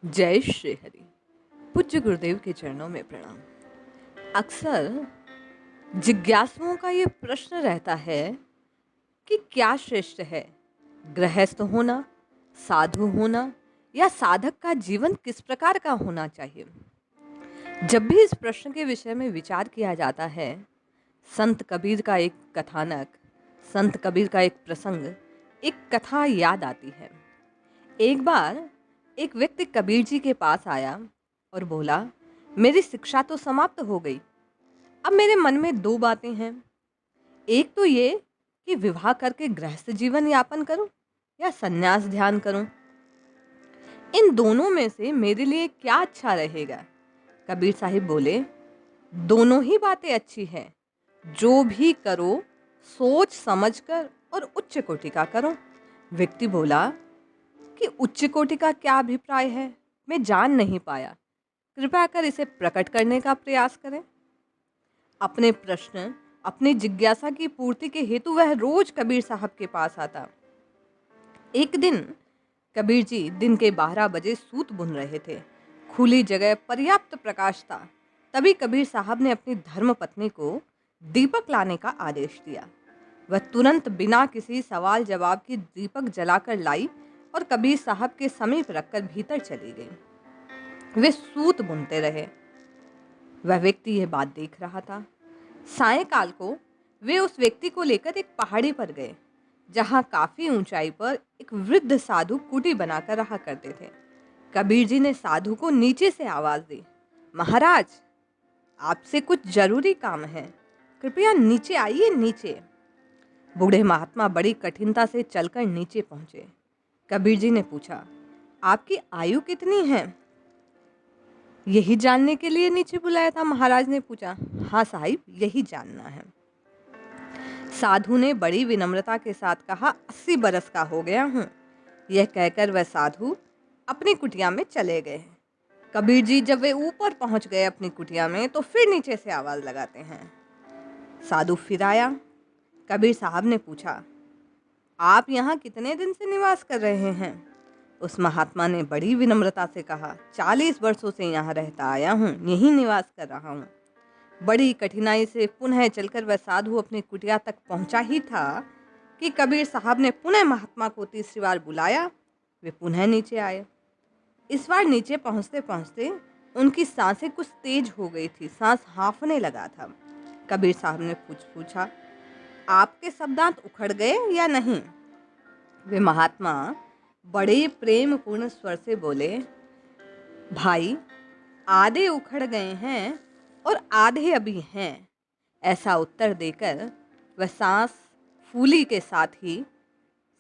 जय श्री हरि। पूज्य गुरुदेव के चरणों में प्रणाम। अक्सर जिज्ञासुओं का ये प्रश्न रहता है कि क्या श्रेष्ठ है, गृहस्थ होना, साधु होना या साधक का जीवन किस प्रकार का होना चाहिए। जब भी इस प्रश्न के विषय में विचार किया जाता है, संत कबीर का एक कथानक, संत कबीर का एक प्रसंग, एक कथा याद आती है। एक बार एक व्यक्ति कबीर जी के पास आया और बोला, मेरी शिक्षा तो समाप्त हो गई। अब मेरे मन में दो बातें हैं। एक तो ये कि विवाह करके गृहस्थ जीवन यापन करूं या सन्यास ध्यान करूं। इन दोनों में से मेरे लिए क्या अच्छा रहेगा। कबीर साहिब बोले, दोनों ही बातें अच्छी हैं। जो भी करो सोच समझकर और उच्च कोटि का करो। व्यक्ति बोला कि उच्च कोटि का क्या अभिप्राय है, मैं जान नहीं पाया। कृपया कर इसे प्रकट करने का प्रयास करें। अपने प्रश्न, अपनी जिज्ञासा की पूर्ति के हेतु वह रोज कबीर साहब के पास आता। एक दिन कबीर जी दिन के 12 बजे सूत बुन रहे थे। खुली जगह, पर्याप्त प्रकाश था। तभी कबीर साहब ने अपनी धर्म पत्नी को दीपक लाने का आदेश दिया। वह तुरंत बिना किसी सवाल जवाब की दीपक जलाकर लाई और कबीर साहब के समीप रखकर भीतर चली गई। वे सूत बुनते रहे। वह व्यक्ति यह बात देख रहा था। सायंकाल को वे उस व्यक्ति को लेकर एक पहाड़ी पर गए, जहां काफी ऊंचाई पर एक वृद्ध साधु कुटी बनाकर रहा करते थे। कबीर जी ने साधु को नीचे से आवाज दी, महाराज, आपसे कुछ जरूरी काम है, कृपया नीचे आइए। नीचे बूढ़े महात्मा बड़ी कठिनता से चलकर नीचे पहुंचे। कबीर जी ने पूछा, आपकी आयु कितनी है? यही जानने के लिए नीचे बुलाया था, महाराज ने पूछा। हाँ साहिब, यही जानना है। साधु ने बड़ी विनम्रता के साथ कहा, 80 बरस का हो गया हूँ। यह कहकर वह साधु अपनी कुटिया में चले गए। कबीर जी जब वे ऊपर पहुंच गए अपनी कुटिया में, तो फिर नीचे से आवाज लगाते हैं। साधु फिर आया। कबीर साहब ने पूछा, आप यहाँ कितने दिन से निवास कर रहे हैं? उस महात्मा ने बड़ी विनम्रता से कहा, 40 वर्षों से यहाँ रहता आया हूँ, यहीं निवास कर रहा हूँ। बड़ी कठिनाई से पुनः चलकर वह साधु अपनी कुटिया तक पहुंचा ही था कि कबीर साहब ने पुनः महात्मा को तीसरी बार बुलाया। वे पुनः नीचे आए। इस बार नीचे पहुंचते पहुंचते उनकी सांसें कुछ तेज हो गई थी, सांस हांफने लगा था। कबीर साहब ने पूछा, आपके सब दांत उखड़ गए या नहीं? वे महात्मा बड़े प्रेम पूर्ण स्वर से बोले, भाई, आधे उखड़ गए हैं और आधे अभी हैं। ऐसा उत्तर देकर वह सांस फूली के साथ ही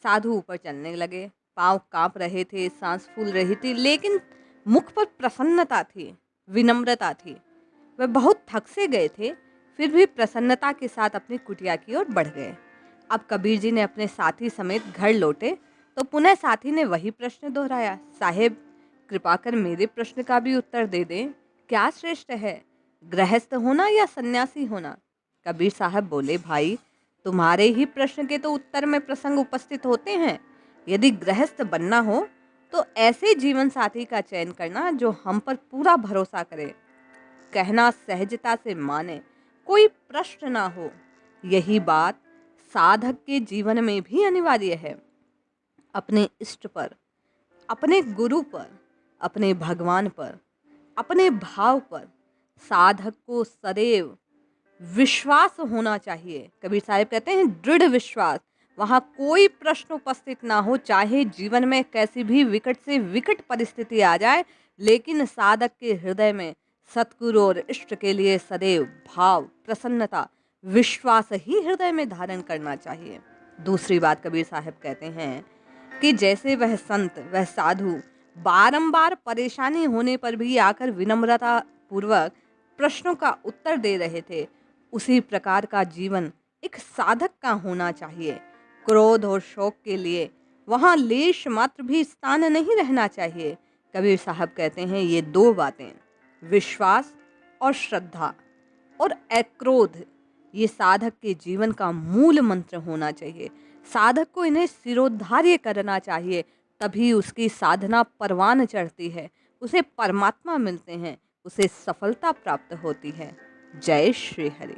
साधु ऊपर चलने लगे। पांव कांप रहे थे, सांस फूल रही थी, लेकिन मुख पर प्रसन्नता थी, विनम्रता थी। वह बहुत थक से गए थे, फिर भी प्रसन्नता के साथ अपनी कुटिया की ओर बढ़ गए। अब कबीर जी ने अपने साथी समेत घर लौटे तो पुनः साथी ने वही प्रश्न दोहराया, साहेब, कृपा कर मेरे प्रश्न का भी उत्तर दे दें। क्या श्रेष्ठ है, गृहस्थ होना या सन्यासी होना? कबीर साहब बोले, भाई, तुम्हारे ही प्रश्न के तो उत्तर में प्रसंग उपस्थित होते हैं। यदि गृहस्थ बनना हो तो ऐसे जीवन साथी का चयन करना जो हम पर पूरा भरोसा करे, कहना सहजता से माने, कोई प्रश्न ना हो। यही बात साधक के जीवन में भी अनिवार्य है। अपने इष्ट पर, अपने गुरु पर, अपने भगवान पर, अपने भाव पर साधक को सदैव विश्वास होना चाहिए। कबीर साहब कहते हैं, दृढ़ विश्वास। वहां कोई प्रश्न उपस्थित ना हो, चाहे जीवन में कैसी भी विकट से विकट परिस्थिति आ जाए, लेकिन साधक के हृदय में सतगुरु और इष्ट के लिए सदैव भाव, प्रसन्नता, विश्वास ही हृदय में धारण करना चाहिए। दूसरी बात कबीर साहब कहते हैं कि जैसे वह संत, वह साधु बारंबार परेशानी होने पर भी आकर विनम्रता पूर्वक प्रश्नों का उत्तर दे रहे थे, उसी प्रकार का जीवन एक साधक का होना चाहिए। क्रोध और शौक के लिए वहां लेश मात्र भी स्थान नहीं रहना चाहिए। कबीर साहब कहते हैं, ये दो बातें, विश्वास और श्रद्धा और अक्रोध, ये साधक के जीवन का मूल मंत्र होना चाहिए। साधक को इन्हें सिरोधार्य करना चाहिए, तभी उसकी साधना परवान चढ़ती है। उसे परमात्मा मिलते हैं, उसे सफलता प्राप्त होती है। जय श्री हरि।